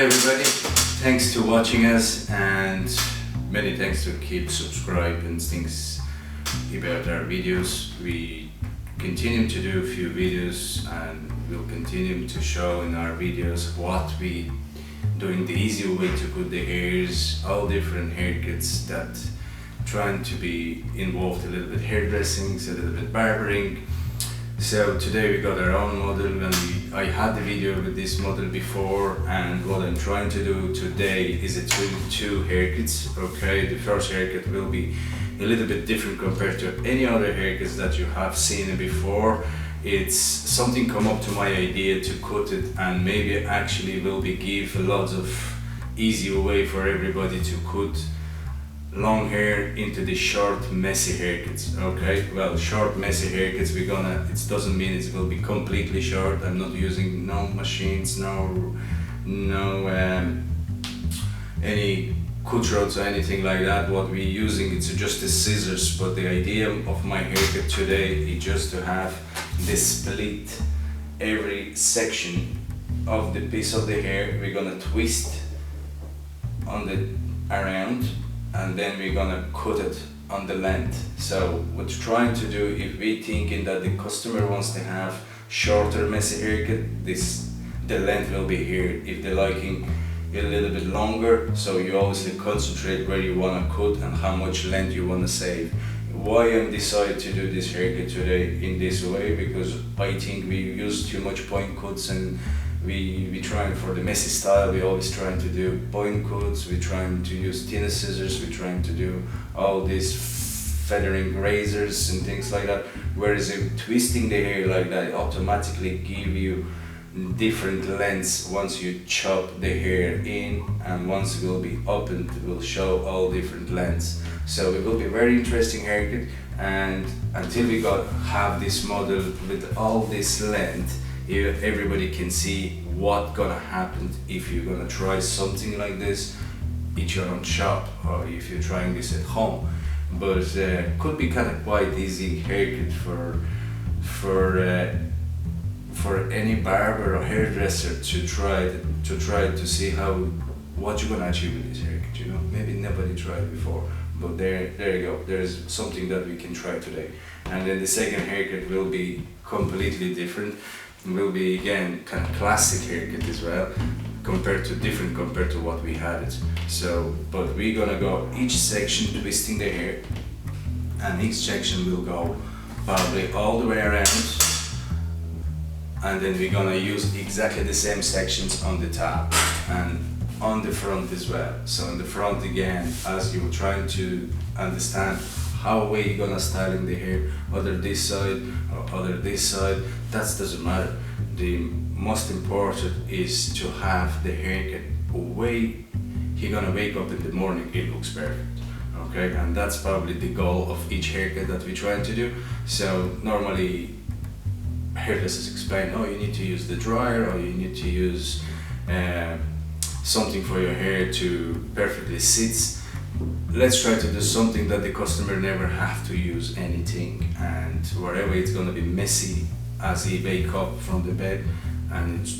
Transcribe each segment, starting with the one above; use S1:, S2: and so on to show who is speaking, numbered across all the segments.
S1: everybody, thanks to watching us, and many thanks to keep subscribing things about our videos. We continue to do a few videos and we'll continue to show in our videos what we doing the easy way to cut the hairs, all different haircuts that trying to be involved a little bit hairdressing, a little bit barbering. So today we got our own model, and I had the video with this model before, and what I'm trying to do today is two haircuts. Okay, the first haircut will be a little bit different compared to any other haircuts that you have seen before. It's something come up to my idea to cut it, and maybe actually will be give lots of easy way for everybody to cut long hair into the short messy haircuts. Okay, well, short messy haircuts, it doesn't mean it will be completely short. I'm not using no machines, no any cut rods or anything like that. What we're using, it's just the scissors, but the idea of my haircut today is just to have this split every section of the piece of the hair. We're gonna twist on the around, and then we're gonna cut it on the length. So what we're trying to do, if we're thinking that the customer wants to have shorter messy haircut, the length will be here. If they're liking a little bit longer, so you obviously concentrate where you wanna cut and how much length you wanna save. Why I decided to do this haircut today in this way, because I think we use too much point cuts, and we trying for the messy style. We always trying to do point cuts. We trying to use thinner scissors. We trying to do all these feathering razors and things like that. Whereas if twisting the hair like that automatically give you different lengths once you chop the hair in, and once it will be opened, it will show all different lengths. So it will be very interesting haircut, and until we have this model with all this length, everybody can see what gonna happen if you're gonna try something like this at your own shop, or if you're trying this at home. But could be kind of quite easy haircut for any barber or hairdresser to try to see what you're gonna achieve with this haircut. You know, maybe nobody tried before, but there you go. There's something that we can try today. And then the second haircut will be completely different. Will be again kind of classic haircut as well, compared to what we had it. So, but we're gonna go each section twisting the hair, and each section will go probably all the way around, and then we're gonna use exactly the same sections on the top and on the front as well. So in the front again, as you're trying to understand how way you're gonna styling the hair, whether this side or other this side, that doesn't matter. The most important is to have the haircut way you're gonna wake up in the morning, it looks perfect. Okay, and that's probably the goal of each haircut that we're trying to do. So normally hairdressers explain, oh, you need to use the dryer, or you need to use something for your hair to perfectly sit. Let's try to do something that the customer never have to use anything, and wherever it's gonna be messy as he wake up from the bed, and it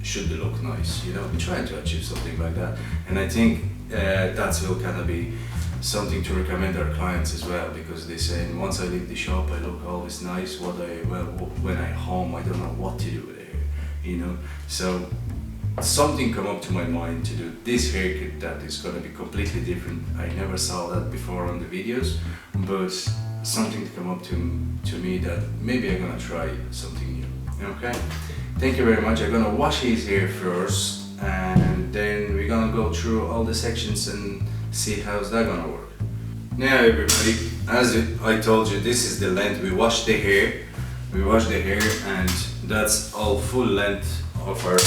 S1: should look nice. You know, we're trying to achieve something like that, and I think that will kind of be something to recommend our clients as well, because they say once I leave the shop I look always nice. When I home I don't know what to do with the hair. You know, so something come up to my mind to do this haircut that is going to be completely different. I never saw that before on the videos, but something to come up to me that maybe I'm going to try something new. Okay, thank you very much. I'm going to wash his hair first, and then we're going to go through all the sections and see how's that going to work. Now everybody, as I told you, this is the length. We wash the hair, and that's all full length of our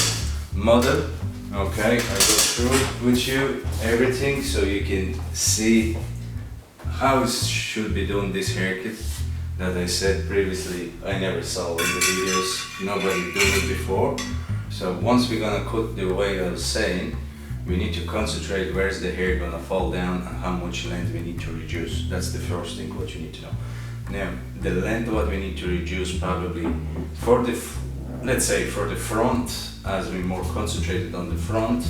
S1: model. Okay, I go through with you everything so you can see how it should be done, this haircut that I said previously I never saw in the videos, nobody doing it before. So once we're gonna cut the way I was saying, we need to concentrate where's the hair gonna fall down and how much length we need to reduce. That's the first thing what you need to know. Now the length what we need to reduce probably for the let's say for the front, as we're more concentrated on the front,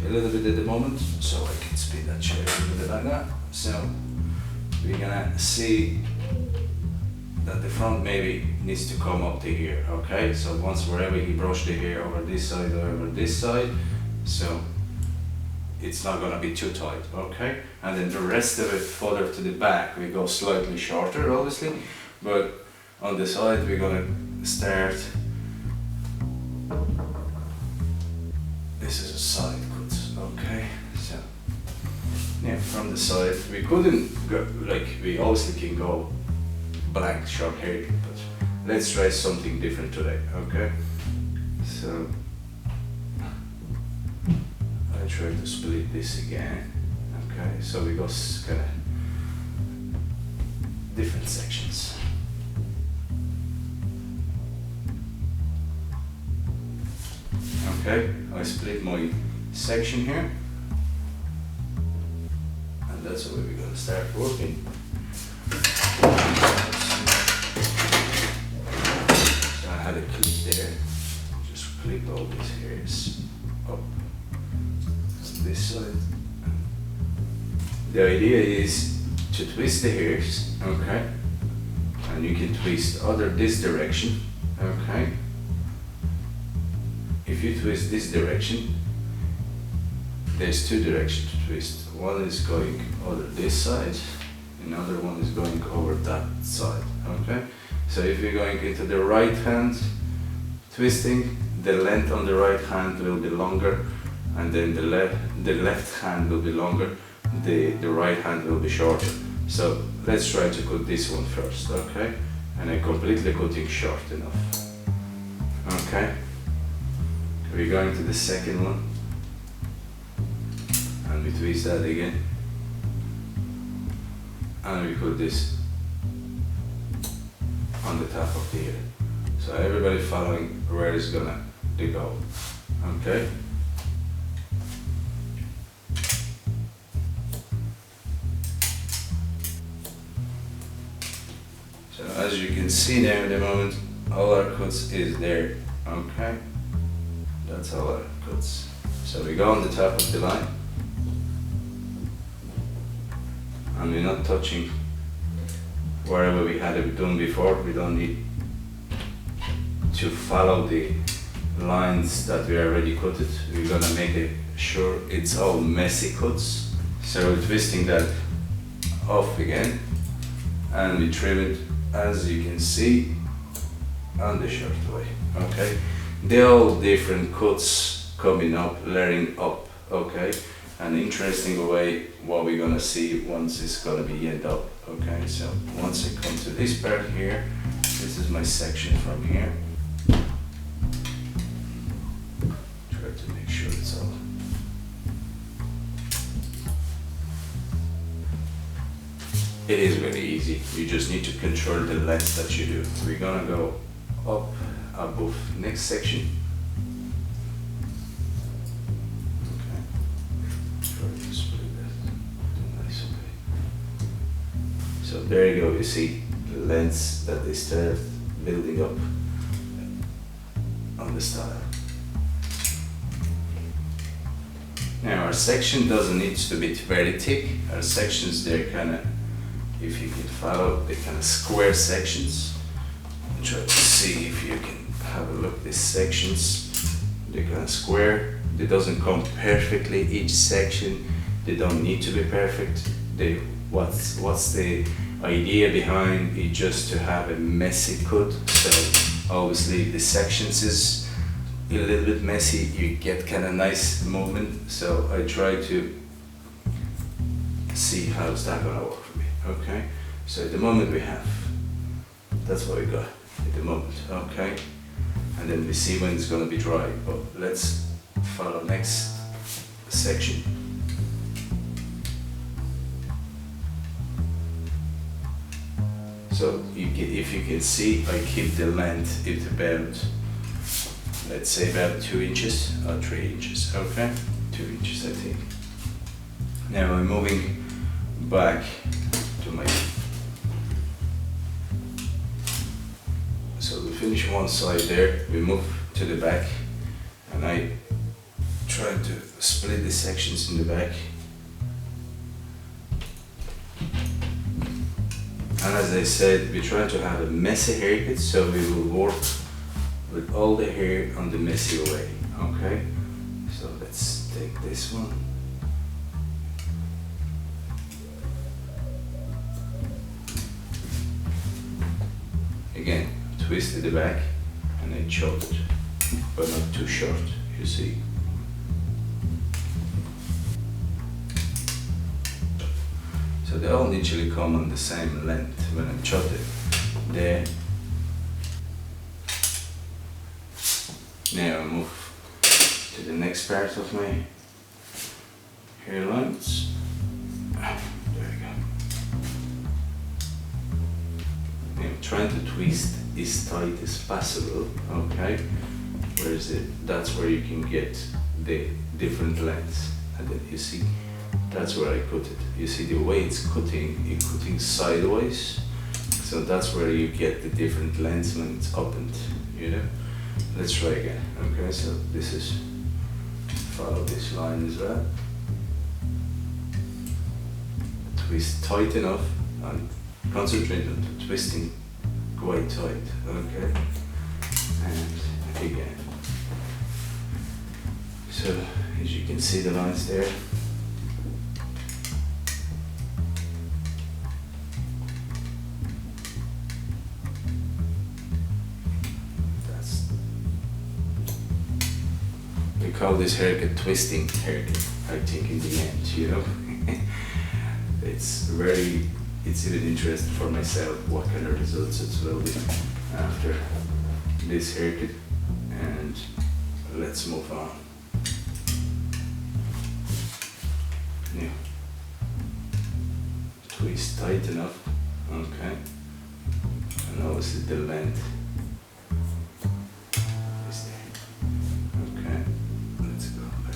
S1: a little bit at the moment, so I can spin that chair a little bit like that. So we're gonna see that the front maybe needs to come up to here, okay? So once wherever he brushed the hair over this side or over this side, so it's not gonna be too tight, okay? And then the rest of it further to the back, we go slightly shorter, obviously, but on the side we're gonna start. This is a side cut, okay? So yeah, from the side we couldn't go, like, we obviously can go blank short hair, but let's try something different today, okay? So I try to split this again, okay? So we got kind of different sections. Okay, I split my section here, and that's where we're gonna start working. So I had a clip there, just clip all these hairs up on this side. The idea is to twist the hairs, okay? And you can twist either this direction, okay? If you twist this direction, there's two directions to twist. One is going over this side, another one is going over that side, okay? So if you're going into the right hand twisting, the length on the right hand will be longer, and then the left hand will be longer, the right hand will be shorter. So let's try to cut this one first, okay? And I'm completely cutting short enough, okay? We're going to the second one, and we twist that again, and we put this on the top of the ear. So everybody following where it's gonna go, okay? So as you can see now at the moment, all our cuts is there, okay? That's all our cuts. So we go on the top of the line, and we're not touching wherever we had it done before. We don't need to follow the lines that we already cut it. We're gonna make it sure it's all messy cuts. So we're twisting that off again, and we trim it, as you can see, on the short way, okay? They're all different cuts coming up, layering up, okay? An interesting way what we're gonna see once it's gonna be end up, okay? So once I come to this part here, this is my section from here. Try to make sure it's all. It is very easy. You just need to control the length that you do. We're gonna go up above next section. Okay. Try to split that in a nice way. So there you go. You see the lengths that they start building up on the style. Now our section doesn't need to be very thick. Our sections, they're kind of, if you can follow, they're kind of square sections. Try to see if you can have a look. These sections, they're kind of square. They doesn't come perfectly each section. They don't need to be perfect. They what's the idea behind it? Just to have a messy cut. So obviously the sections is a little bit messy. You get kind of nice movement. So I try to see how's that gonna work for me. Okay. So at the moment we have. That's what we got at the moment. Okay. And then we see when it's going to be dry. But let's follow next section. So if you can see, I keep the length at about, let's say about 2 inches or 3 inches. Okay, 2 inches I think. Now I'm moving back to my. So we finish one side there, we move to the back, and I try to split the sections in the back. And as I said, we try to have a messy haircut, so we will work with all the hair on the messy way, okay? So let's take this one. Again, twist at the back and then chop it, but not too short, you see. So they all literally come on the same length when I chop it. There. Now I move to the next part of my hairlines. There we go. Now I'm trying to twist as tight as possible, okay? Where is it? That's where you can get the different lengths. And then you see, that's where I put it. You see the way it's cutting sideways. So that's where you get the different lengths when it's opened, you know? Let's try again. Okay, so this is, follow this line as well. Twist tight enough and concentrate on twisting quite tight, okay? And again. So as you can see the lines there. We call this haircut twisting haircut, I think, in the end, you know. It's even interesting for myself what kind of results it will be after this haircut. And let's move on. Now, twist tight enough, okay, and obviously the length is there. Okay, let's go back.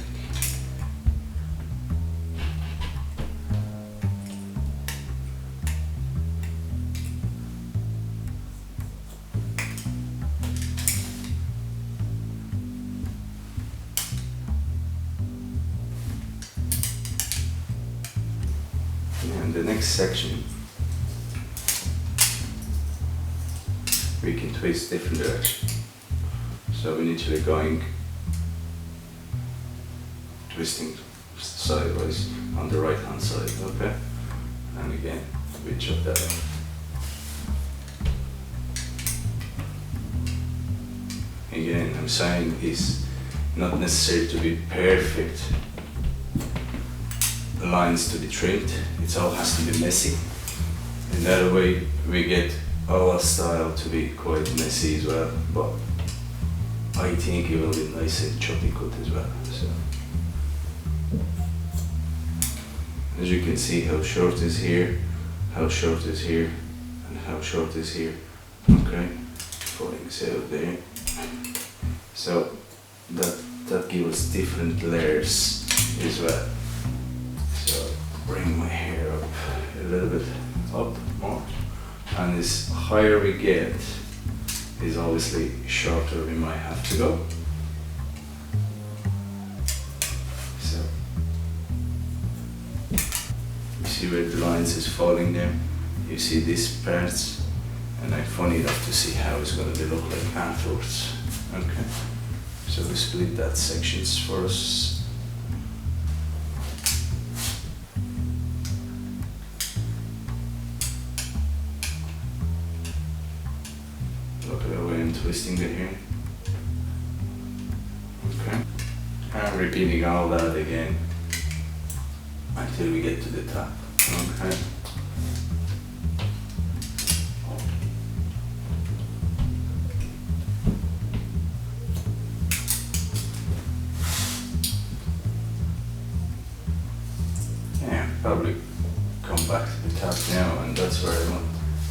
S1: And the next section, we can twist different directions. So we're literally going, twisting sideways on the right hand side, okay? And again, we chop that off. Again, I'm saying it's not necessary to be perfect lines to be trimmed. It all has to be messy. In that way we get our style to be quite messy as well, but I think it will be nice and choppy cut as well. So as you can see, how short is here, how short is here, and how short is here. Okay, falling this out there. So that gives us different layers as well. So bring my hair up a little bit up more, and as higher we get, is obviously shorter we might have to go. So you see where the lines is falling there. You see these parts, and I'm funny enough to see how it's going to look like afterwards. Okay, so we split that sections for us. Look at the way I'm twisting the hair. Okay, and repeating all that again until we get to the top. Okay. Yeah, probably come back to the top now, and that's where I want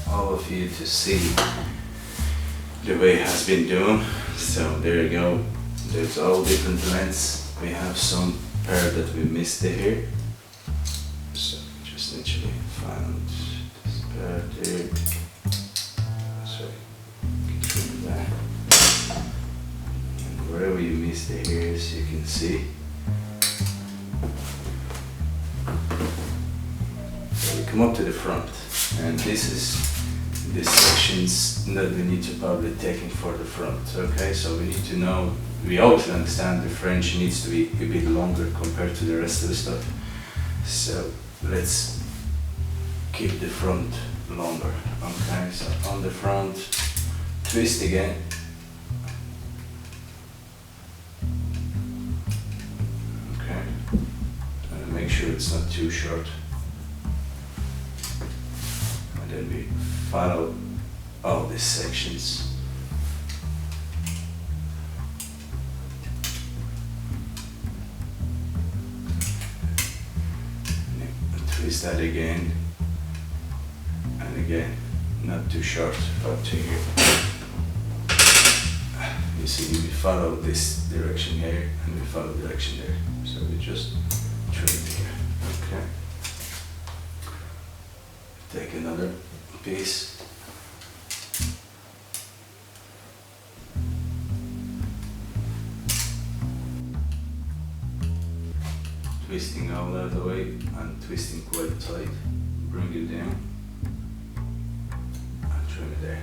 S1: all of you to see the way it has been done. So there you go. There's all different lengths. We have some part that we missed the hair. So just literally found this part there. Sorry, trim that. And wherever you miss the hairs, you can see come up to the front, and this is the sections that we need to probably taking for the front. Okay, so we need to know, we obviously understand the French needs to be a bit longer compared to the rest of the stuff. So let's keep the front longer. Okay, so on the front, twist again. Okay, and make sure it's not too short. And then we follow all these sections. And twist that again. And again, not too short, up to here. You see, we follow this direction here, and we follow direction there. So we just trim it here. Okay. Take another piece. Twisting all that away and twisting quite tight. Bring it down and trim it there.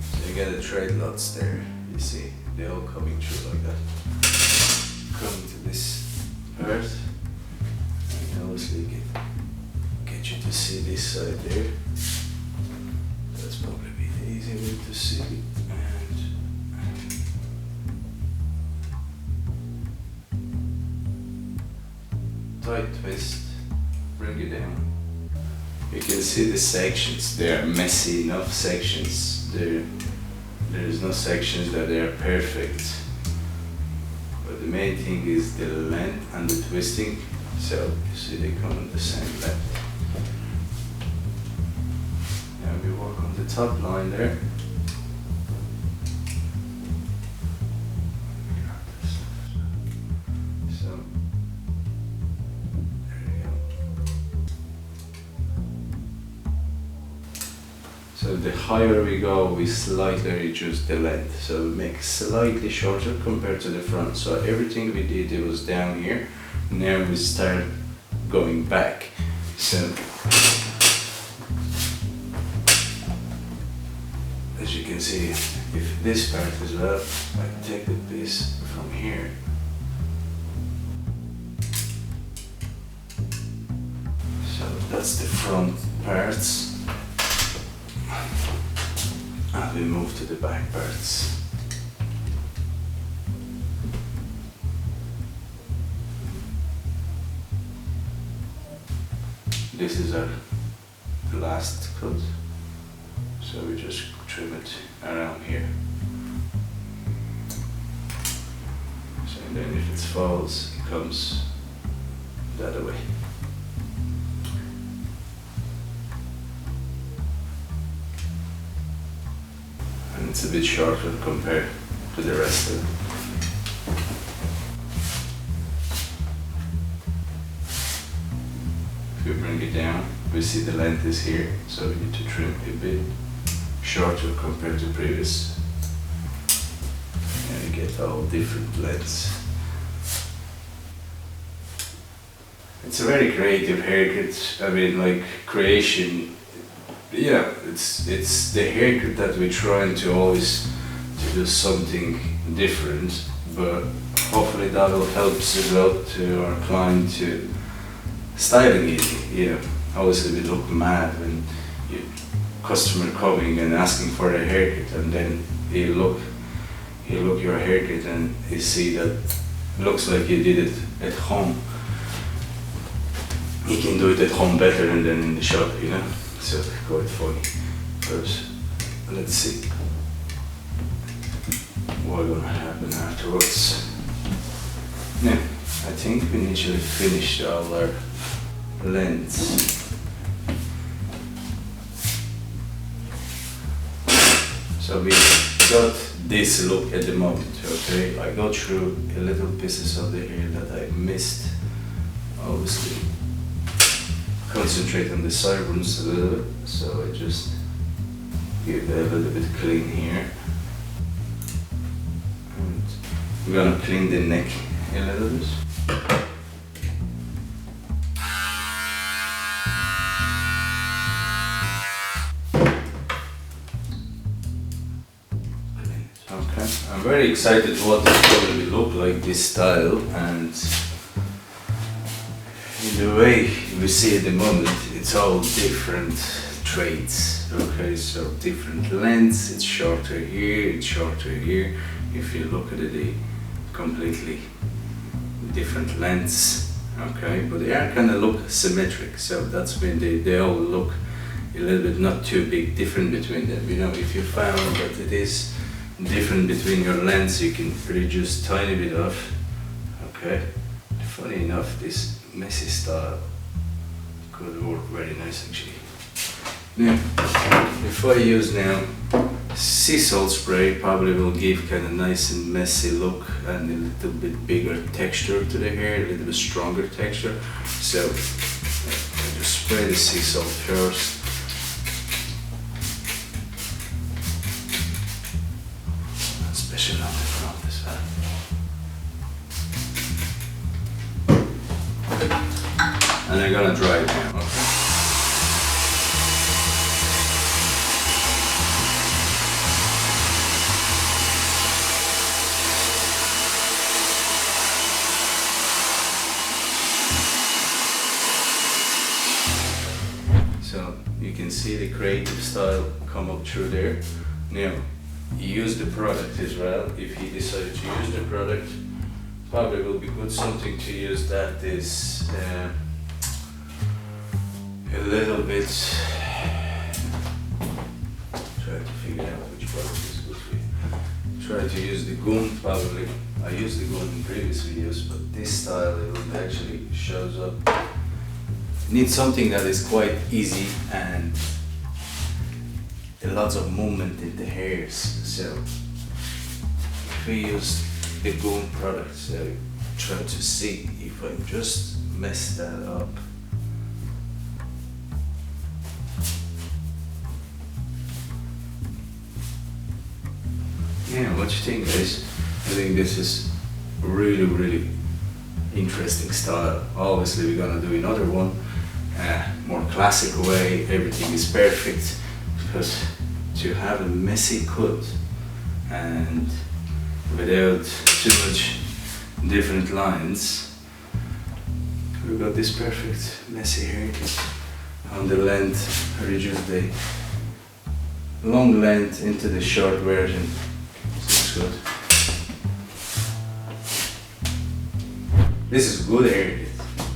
S1: So you get the thread lots there. You see, they're all coming through like that. Coming to this part, and obviously get you to see this side there. That's probably be the easy way to see. And tight twist, bring it down. You can see the sections, they are messy enough sections. There's no sections that they are perfect. But the main thing is the length and the twisting. So you see they come on the same length. And we work on the top line there. So there you go. So the higher we go, we slightly reduce the length. So we make slightly shorter compared to the front. So everything we did, it was down here. Now we start going back. So as you can see, if this part as well, I take the piece from here. So that's the front parts. And we move to the back parts. This is our last cut, so we just trim it around here. So and then if it falls, it comes that way. And it's a bit shorter compared to the rest of it. If we bring it down, we see the length is here, so we need to trim a bit shorter compared to previous. And you get all different lengths. It's a very creative haircut. I mean, like creation. Yeah, it's the haircut that we're trying to always to do something different, but hopefully that will help as well to our client to styling easy. You know, obviously we look mad when you customer coming and asking for a haircut, and then you look your haircut and you see that looks like you did it at home. You can do it at home better than in the shop, you know. So quite funny. But let's see what's gonna happen afterwards. Now, I think we need to finish all our lengths. So we got this look at the moment, okay? I got through a little pieces of the hair that I missed, obviously. Concentrate on the sideburns a little bit, so I just give it a little bit clean here. And we're gonna clean the neck a little bit. Okay, I'm very excited what it's going to look like, this style, and in the way we see at the moment, it's all different traits. Okay, so different lengths, it's shorter here, it's shorter here. If you look at it, they completely different lengths. Okay, but they are kind of look symmetric, so that's when they all look a little bit not too big different between them. You know, if you found that it is different between your lengths, you can reduce tiny bit off. Okay, funny enough, this messy style could work very nice actually. Now, if I use now sea salt spray, probably will give kind of nice and messy look and a little bit bigger texture to the hair, a little bit stronger texture. So I just spray the sea salt first. Especially on the front as well. And I'm gonna dry it now, okay? So you can see the creative style come up through there. Now, use the product as well. If you decide to use the product, probably will be good something to use that is a little bit, try to figure out which product is good for you. Try to use the gum probably. I used the gum in previous videos, but this style it actually shows up. Need something that is quite easy and a lot of movement in the hairs. So if we use the gum product, so try to see if I just mess that up. Yeah, what you think, guys? I think this is really interesting style. Obviously we're gonna do another one, more classic way, everything is perfect, because to have a messy cut and without too much different lines, we got this perfect messy haircut. On the length, reduce the long length into the short version. Looks good. This is good haircut.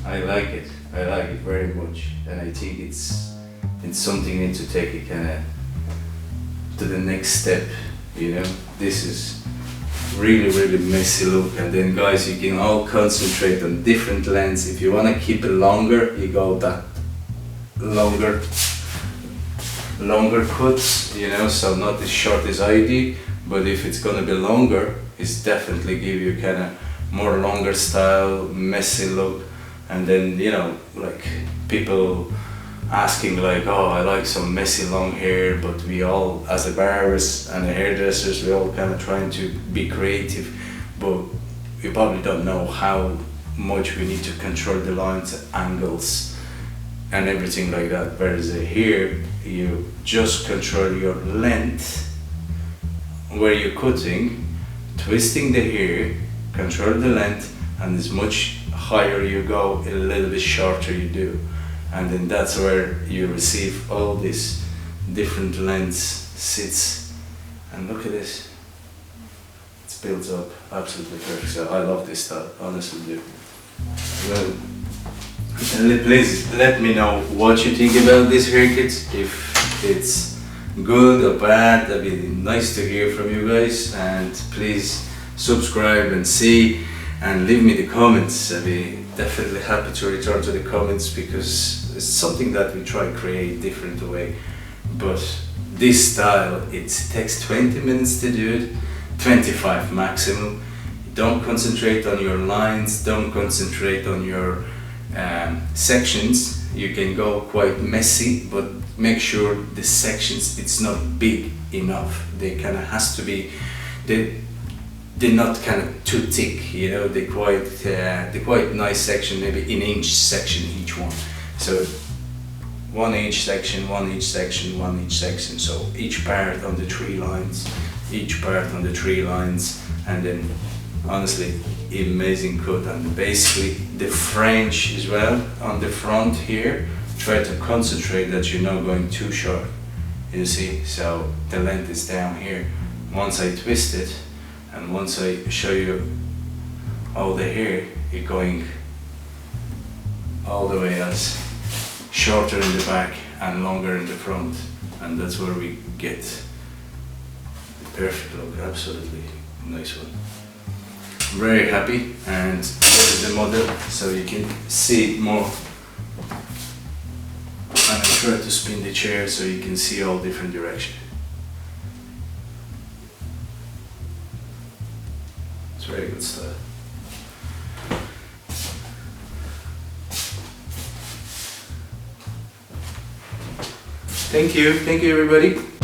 S1: I like it. I like it very much, and I think it's something you need to take it kind of to the next step. You know, this is really messy look, and then guys, you can all concentrate on different lengths. If you want to keep it longer, you go that longer cuts, you know, so not as short as I did, but if it's gonna be longer, it's definitely give you kind of more longer style, messy look. And then, you know, like people asking like, oh, I like some messy long hair, but we all, as the barbers and the hairdressers, we all kind of trying to be creative, but we probably don't know how much we need to control the lines, angles, and everything like that. Whereas here, you just control your length, where you're cutting, twisting the hair, control the length, and as much higher you go, a little bit shorter you do. And then that's where you receive all these different lengths sits. And look at this. It's built up absolutely perfect. So I love this style, honestly do. Well, and please let me know what you think about this haircut. If it's good or bad, that'd be nice to hear from you guys. And please subscribe and see, and leave me the comments. I'd be definitely happy to return to the comments, because it's something that we try to create different way. But this style, it takes 20 minutes to do it, 25 maximum. Don't concentrate on your lines, don't concentrate on your sections. You can go quite messy, but make sure the sections, it's not big enough. They kind of has to be, they're not kind of too thick, you know. They're quite nice section, maybe an inch section each one. So 1 inch section, 1 inch section, 1 inch section. So each part on the 3 lines, each part on the 3 lines, and then honestly amazing cut. And basically the French as well on the front here, try to concentrate that you're not going too short, you see, so the length is down here. Once I twist it and once I show you all the hair, it going all the way as shorter in the back and longer in the front, and that's where we get the perfect look. Absolutely nice one. Very happy, and this is the model so you can see it more. And I try to spin the chair so you can see all different directions. It's very good style. Thank you everybody.